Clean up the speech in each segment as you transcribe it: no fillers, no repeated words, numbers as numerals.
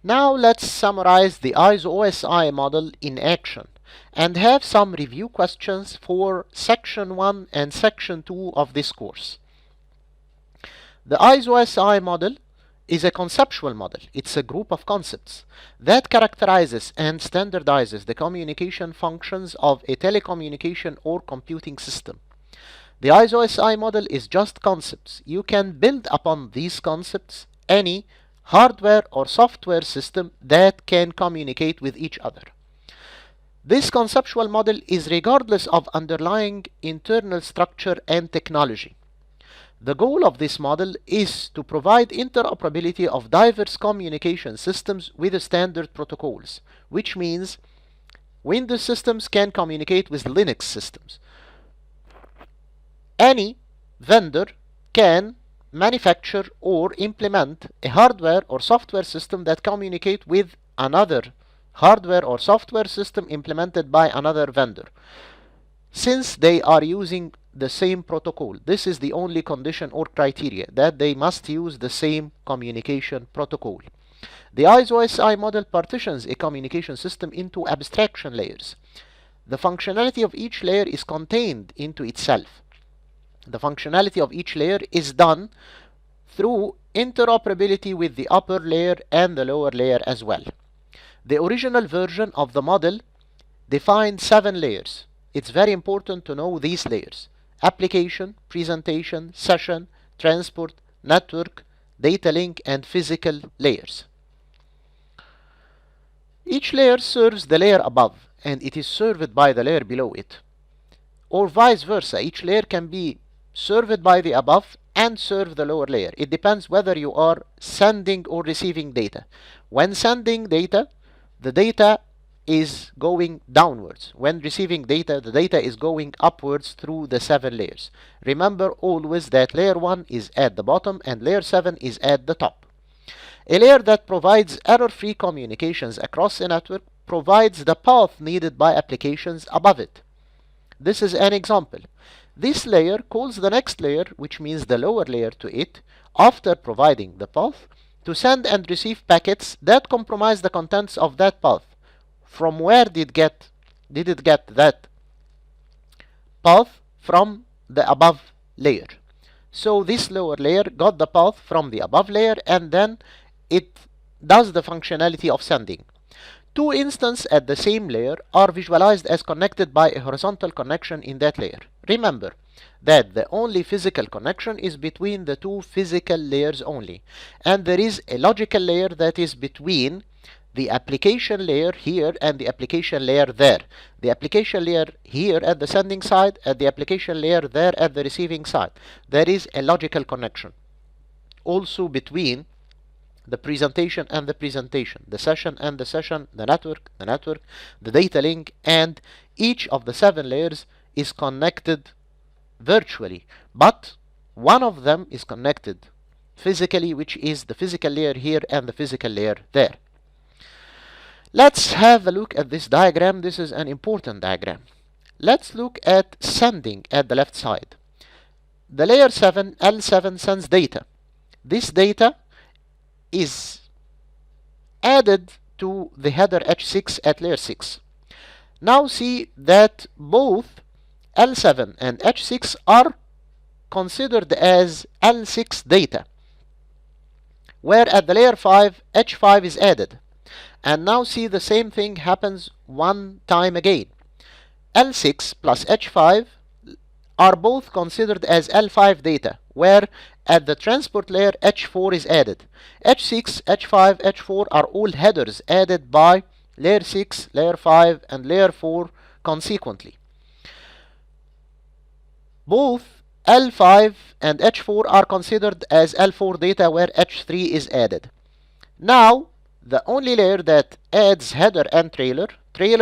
Now let's summarize the ISOOSI model in action and have some review questions for section 1 and section 2 of this course. The ISOOSI model is a conceptual model. It's a group of concepts that characterizes and standardizes the communication functions of a telecommunication or computing system. The ISOOSI model is just concepts. You can build upon these concepts any hardware or software system that can communicate with each other. This conceptual model is regardless of underlying internal structure and technology. The goal of this model is to provide interoperability of diverse communication systems with standard protocols, which means Windows systems can communicate with Linux systems. Any vendor can manufacture or implement a hardware or software system that communicate with another hardware or software system implemented by another vendor, since they are using the same protocol. This is the only condition or criteria, that they must use the same communication protocol. The ISOOSI model partitions a communication system into abstraction layers. The functionality of each layer is contained into itself. The functionality of each layer is done through interoperability with the upper layer and the lower layer as well. The original version of the model defined 7 layers. It's very important to know these layers: application, presentation, session, transport, network, data link, and physical layers. Each layer serves the layer above, and it is served by the layer below it. Or vice versa, each layer can be served by the above and serve the lower layer. It depends whether you are sending or receiving data. When sending data, the data is going downwards. When receiving data, the data is going upwards through the 7 layers. Remember always that layer 1 is at the bottom and layer 7 is at the top. A layer that provides error-free communications across a network provides the path needed by applications above it. This is an example. This layer calls the next layer, which means the lower layer, to it after providing the path to send and receive packets that compromise the contents of that path. From where did it get that path? From the above layer. So this lower layer got the path from the above layer, and then it does the functionality of sending. 2 instances at the same layer are visualized as connected by a horizontal connection in that layer. Remember that the only physical connection is between the 2 physical layers only, and there is a logical layer that is between the application layer here and the application layer there. The application layer here at the sending side and the application layer there at the receiving side. There is a logical connection. Also between the presentation and the presentation, the session and the session, the network, the data link, and each of the 7 layers is connected virtually, but one of them is connected physically, which is the physical layer here and the physical layer there. Let's have a look at this diagram. This is an important diagram. Let's look at sending at the left side. The layer 7, L7, sends data. This data is added to the header H6 at layer 6. Now see that both L7 and H6 are considered as L6 data, where at the layer 5, H5 is added. And now see the same thing happens one time again. L6 plus H5 are both considered as L5 data, where at the transport layer H4 is added. H6, H5, H4 are all headers added by layer 6, layer 5, and layer 4 consequently. Both L5 and H4 are considered as L4 data, where H3 is added. Now, the only layer that adds header and trailer,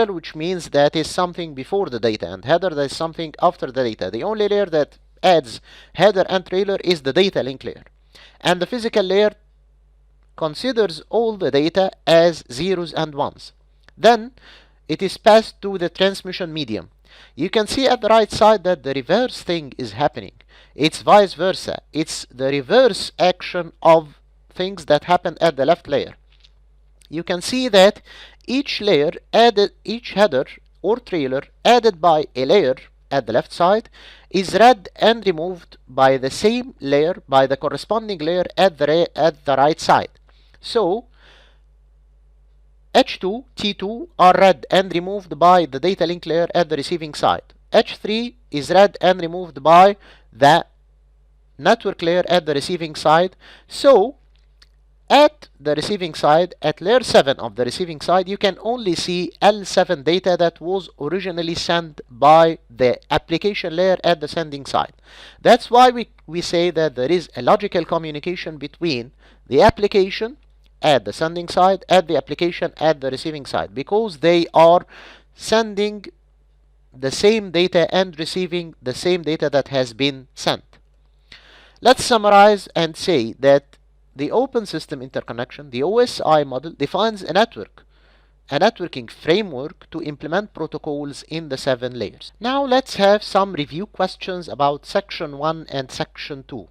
which means that is something before the data, and header, that is something after the data. The only layer that adds header and trailer is the data link layer. And the physical layer considers all the data as zeros and ones. Then it is passed to the transmission medium. You can see at the right side that the reverse thing is happening. It's vice versa. It's the reverse action of things that happened at the left layer. you can see that each layer added, each header or trailer added by a layer at the left side is read and removed by the same layer, by the corresponding layer at the right side. So H2, T2 are read and removed by the data link layer at the receiving side. H3 is read and removed by the network layer at the receiving side. So at the receiving side, at layer 7 of the receiving side, you can only see L7 data that was originally sent by the application layer at the sending side. That's why we say that there is a logical communication between the application at the sending side and the application at the receiving side, because they are sending the same data and receiving the same data that has been sent. Let's summarize and say that the Open System Interconnection, the OSI model, defines a networking framework to implement protocols in the 7 layers. Now let's have some review questions about section 1 and section 2.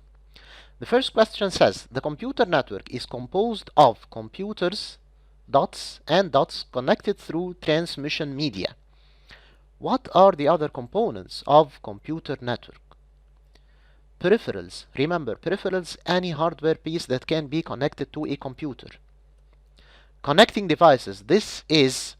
The first question says, the computer network is composed of computers, dots, and dots connected through transmission media. What are the other components of computer network? Peripherals. Remember, peripherals, any hardware piece that can be connected to a computer. Connecting devices. This is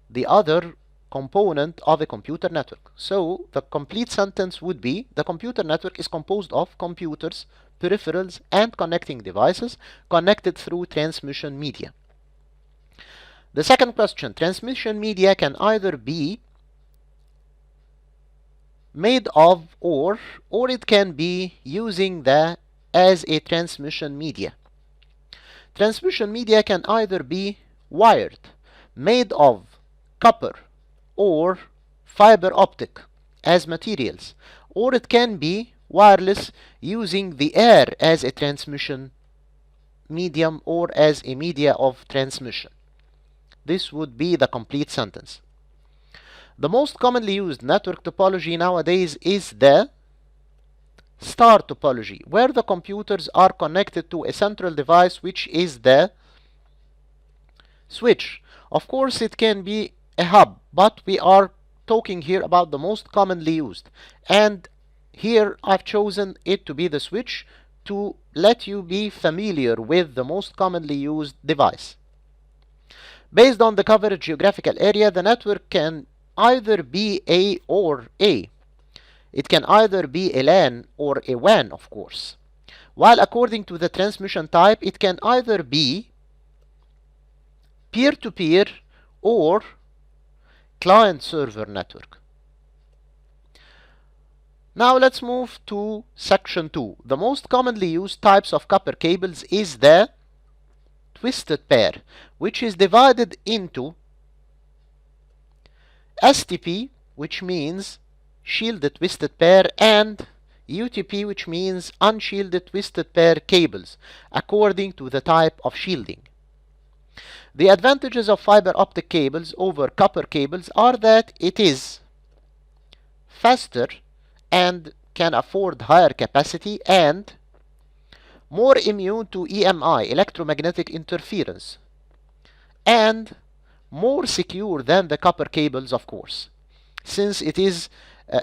the other component of a computer network. So the complete sentence would be, the computer network is composed of computers, peripherals, and connecting devices connected through transmission media. The second question, transmission media can either be made of or it can be using as a transmission media. Transmission media can either be wired, made of copper or fiber optic as materials, or it can be wireless using the air as a transmission medium or as a media of transmission. This would be the complete sentence. The most commonly used network topology nowadays is the star topology, where the computers are connected to a central device, which is the switch. Of course, it can be a hub, but we are talking here about the most commonly used. And here I've chosen it to be the switch to let you be familiar with the most commonly used device. Based on the covered geographical area, the network can either be A or A. It can either be a LAN or a WAN, of course. While according to the transmission type, it can either be peer-to-peer or client-server network. Now let's move to section 2. The most commonly used types of copper cables is the twisted pair, which is divided into STP, which means shielded twisted pair, and UTP, which means unshielded twisted pair cables, according to the type of shielding. The advantages of fiber optic cables over copper cables are that it is faster and can afford higher capacity and more immune to EMI, electromagnetic interference, and more secure than the copper cables, of course, since it is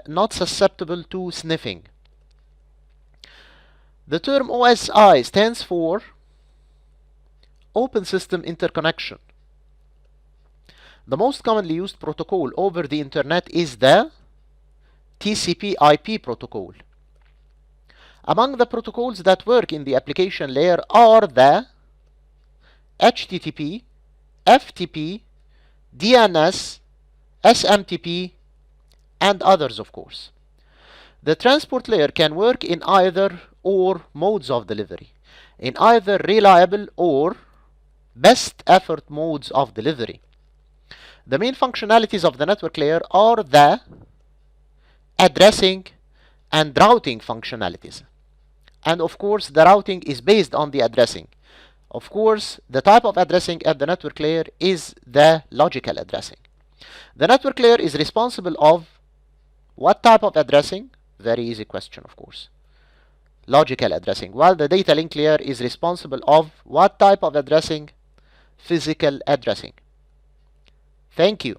not susceptible to sniffing. The term OSI stands for Open System Interconnection. The most commonly used protocol over the internet is the TCP/IP protocol. Among the protocols that work in the application layer are the HTTP, FTP, DNS, SMTP, and others, of course. The transport layer can work in either or modes of delivery, in either reliable or best effort modes of delivery. The main functionalities of the network layer are the addressing and routing functionalities. And of course, the routing is based on the addressing. Of course, the type of addressing at the network layer is the logical addressing. The network layer is responsible of what type of addressing? Very easy question, of course. Logical addressing. While the data link layer is responsible of what type of addressing? physical addressing. Thank you.